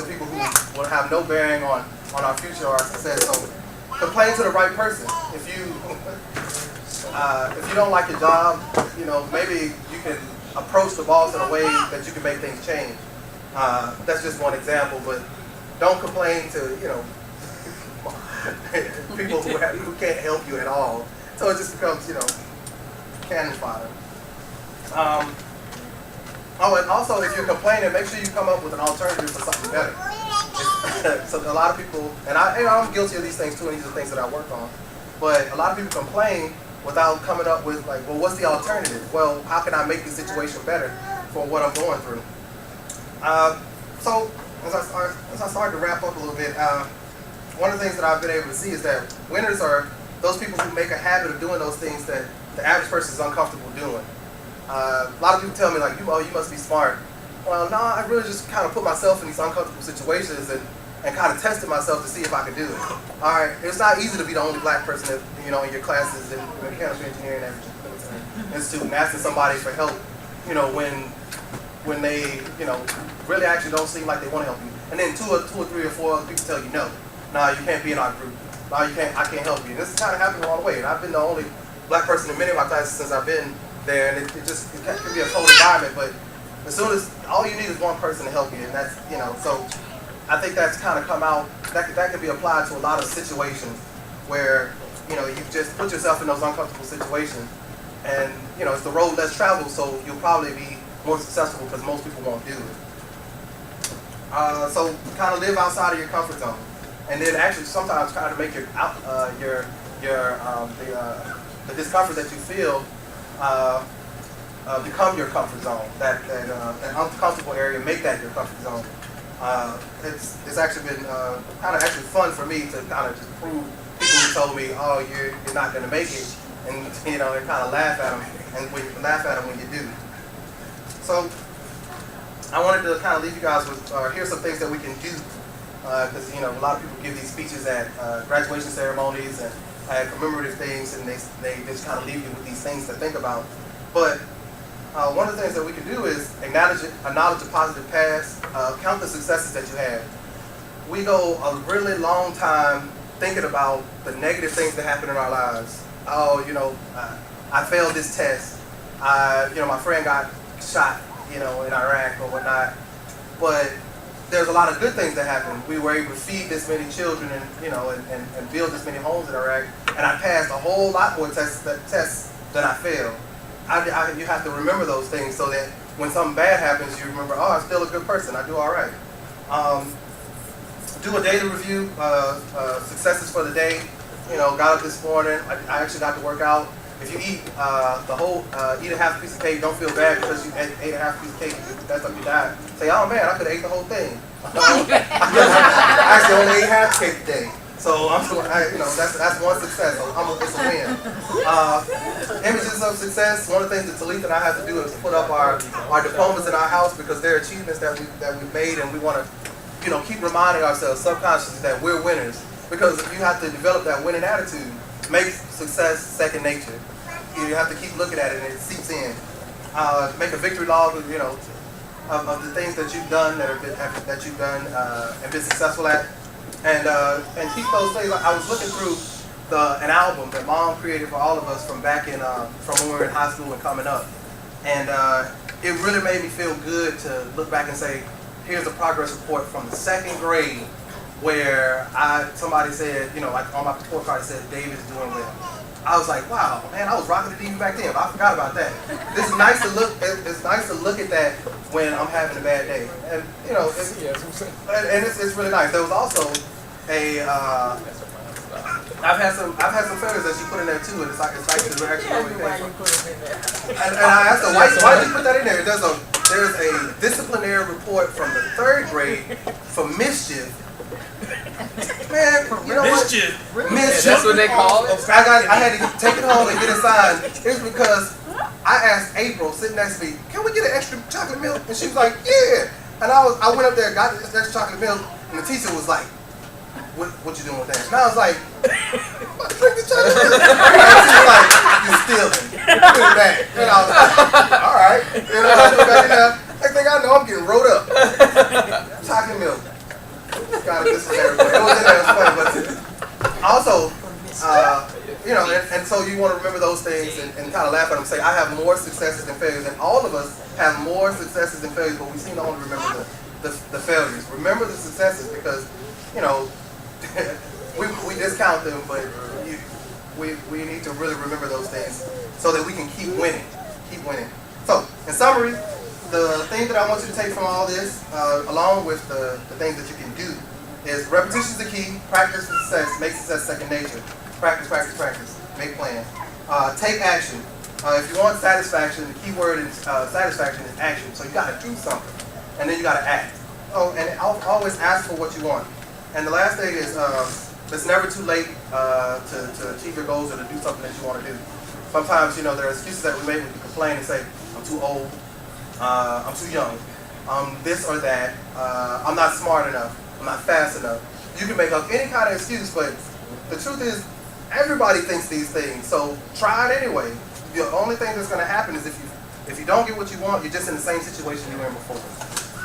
people who will have no bearing on our future or our success. So complain to the right person. If you don't like your job, maybe you can approach the boss in a way that you can make things change. That's just one example, but don't complain to people who can't help you at all. So it just becomes cannon fodder. Oh, and also, if you're complaining, make sure you come up with an alternative for something better. So a lot of people, and I'm guilty of these things too, and these are things that I work on. But a lot of people complain without coming up with like, well, what's the alternative? Well, how can I make the situation better for what I'm going through? So as I start to wrap up a little bit, one of the things that I've been able to see is that winners are those people who make a habit of doing those things that the average person is uncomfortable doing. A lot of people tell me like, you must be smart. Well, no, I really just kind of put myself in these uncomfortable situations and kind of tested myself to see if I could do it. All right, it's not easy to be the only black person that, in your classes in mechanical engineering institute and asking somebody for help, when they, really actually don't seem like they want to help you. And then two or three or four other people tell you, no, you can't be in our group. No, I can't help you. And this is kind of happening along the way. And I've been the only black person in many of my classes since I've been there, and it can be a cold environment, but as soon as, all you need is one person to help you, and that's, so I think that's kind of come out, that can be applied to a lot of situations where, you just put yourself in those uncomfortable situations, and, it's the road less traveled, so you'll probably be more successful because most people won't do it. So kind of live outside of your comfort zone, and then actually sometimes try to make the discomfort that you feel become your comfort zone. That uncomfortable area, make that your comfort zone. It's actually been kind of actually fun for me to kind of just prove people who told me, oh, you're not going to make it, and and kind of laugh at them, and laugh at them when you do. So I wanted to kind of leave you guys with here's some things that we can do, because a lot of people give these speeches at graduation ceremonies and commemorative things, and they just kind of leave you with these things to think about. But one of the things that we can do is acknowledge a positive past, count the successes that you have. We go a really long time thinking about the negative things that happen in our lives. Oh, I failed this test. My friend got shot, in Iraq or whatnot. But there's a lot of good things that happen. We were able to feed this many children and build this many homes in Iraq. And I passed a whole lot more tests than I failed. You have to remember those things so that when something bad happens, you remember, oh, I'm still a good person. I do all right. Do a daily review, successes for the day. Got up this morning. I actually got to work out. If you eat eat a half piece of cake, don't feel bad because you ate a half piece of cake. That's up you died. Say, oh man, I could have ate the whole thing. I actually only ate half cake today. So that's one success. So it's a win. Images of success. One of the things that Talita and I have to do is put up our diplomas in our house because they're achievements that we've made, and we want to keep reminding ourselves subconsciously that we're winners. Because you have to develop that winning attitude. Make success second nature. You have to keep looking at it and it seeps in. Make a victory log of the things that you've done and been successful at. And keep those things. I was looking through an album that Mom created for all of us from back in from when we were in high school and coming up, and it really made me feel good to look back and say, here's a progress report from the second grade, where somebody said, on my report card it said David's doing well. I was like, wow, man, I was rocking it even back then, but I forgot about that. This is nice to look. It's nice to look at that when I'm having a bad day, and it's really nice. There was also I've had some failures that she put in there too, and it's nice to actually know where it came from. And I asked her, why did you put that in there? There's a disciplinary report from the 3rd grade for mischief. Man, you know Mischief. what? Mischief. That's what they call it? I had to take it home and get it signed. It's because I asked April, sitting next to me, can we get an extra chocolate milk? And she was like, yeah. And I went up there, got this extra chocolate milk, and the teacher was like, what you doing with that? And I was like, I'm about to drink the chocolate milk. And she was like, you stealing. Put it back. And I was like, all right. Next thing I know, I'm getting rolled up. Chocolate milk. Kind of disciplinary, but it was in there, it was funny. But also, and so you want to remember those things and kind of laugh at them. Say, I have more successes than failures, and all of us have more successes than failures, but we seem to only remember the failures. Remember the successes because we discount them, but we need to really remember those things so that we can keep winning. Keep winning. So, in summary, the thing that I want you to take from all this, along with the things that you can do, is repetition is the key. Practice for success. Make success second nature. Practice, practice, practice. Make plans. Take action. If you want satisfaction, the key word in satisfaction is action. So you got to do something, and then you got to act. Oh, and always ask for what you want. And the last thing is, it's never too late to achieve your goals or to do something that you want to do. Sometimes, there are excuses that we make when we complain and say, I'm too old, I'm too young, this or that, I'm not smart enough, I'm not fast enough. You can make up any kind of excuse, but the truth is, everybody thinks these things, so try it anyway. The only thing that's going to happen is if you don't get what you want, you're just in the same situation you were in before.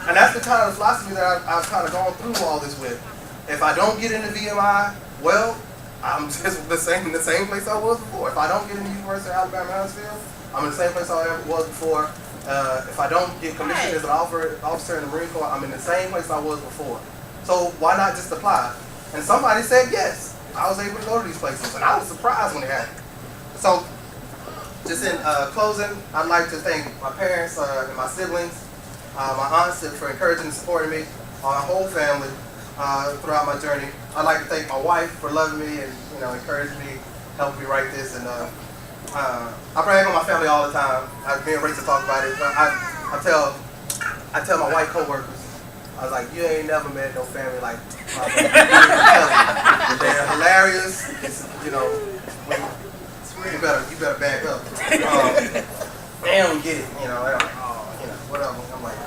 And that's the kind of philosophy that I've kind of gone through all this with. If I don't get into VMI, well, I'm just in the same place I was before. If I don't get into University of Alabama Huntsville, I'm in the same place I ever was before. If I don't get commissioned as an officer in the Marine Corps, I'm in the same place I was before. So why not just apply? And somebody said yes. I was able to go to these places, and I was surprised when it happened. So, just in closing, I'd like to thank my parents and my siblings, my aunts for encouraging and supporting me, my whole family throughout my journey. I'd like to thank my wife for loving me and encouraging me, helping me write this. And I brag on my family all the time. Me and Rachel talk about it, but I tell my white coworkers, I was like, you ain't never met no family like my family. They're hilarious. You better back up. They don't get it. They're like, whatever. I'm like,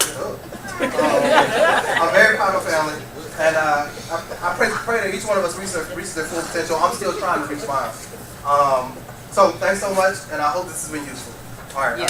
shut up. I'm very proud of my family, and I pray that each one of us reaches their full potential. I'm still trying to reach mine. So thanks so much, and I hope this has been useful. All right. Yeah.